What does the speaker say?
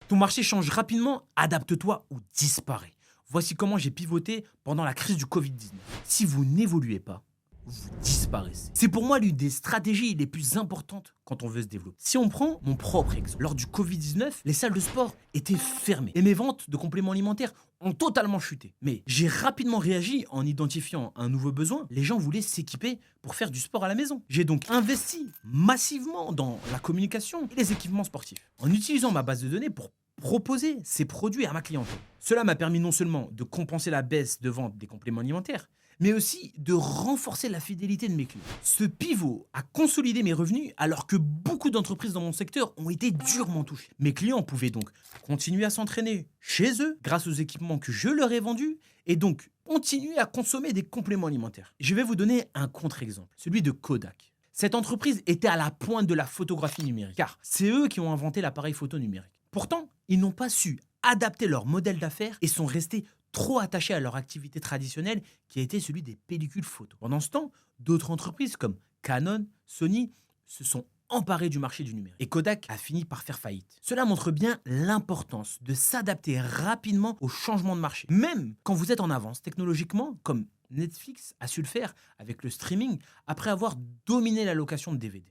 Ton marché change rapidement, adapte-toi ou disparaît. Voici comment j'ai pivoté pendant la crise du Covid-19. Si vous n'évoluez pas, vous disparaissez. C'est pour moi l'une des stratégies les plus importantes quand on veut se développer. Si on prend mon propre exemple, lors du Covid-19, les salles de sport étaient fermées et mes ventes de compléments alimentaires ont totalement chuté. Mais j'ai rapidement réagi en identifiant un nouveau besoin. Les gens voulaient s'équiper pour faire du sport à la maison. J'ai donc investi massivement dans la communication et les équipements sportifs, en utilisant ma base de données pour proposer ces produits à ma clientèle. Cela m'a permis non seulement de compenser la baisse de vente des compléments alimentaires, mais aussi de renforcer la fidélité de mes clients. Ce pivot a consolidé mes revenus alors que beaucoup d'entreprises dans mon secteur ont été durement touchées. Mes clients pouvaient donc continuer à s'entraîner chez eux grâce aux équipements que je leur ai vendus et donc continuer à consommer des compléments alimentaires. Je vais vous donner un contre-exemple, celui de Kodak. Cette entreprise était à la pointe de la photographie numérique, car c'est eux qui ont inventé l'appareil photo numérique. Pourtant, ils n'ont pas su adapter leur modèle d'affaires et sont restés trop attachés à leur activité traditionnelle qui a été celui des pellicules photo. Pendant ce temps, d'autres entreprises comme Canon, Sony se sont emparées du marché du numérique et Kodak a fini par faire faillite. Cela montre bien l'importance de s'adapter rapidement aux changements de marché, même quand vous êtes en avance technologiquement, comme Netflix a su le faire avec le streaming après avoir dominé la location de DVD.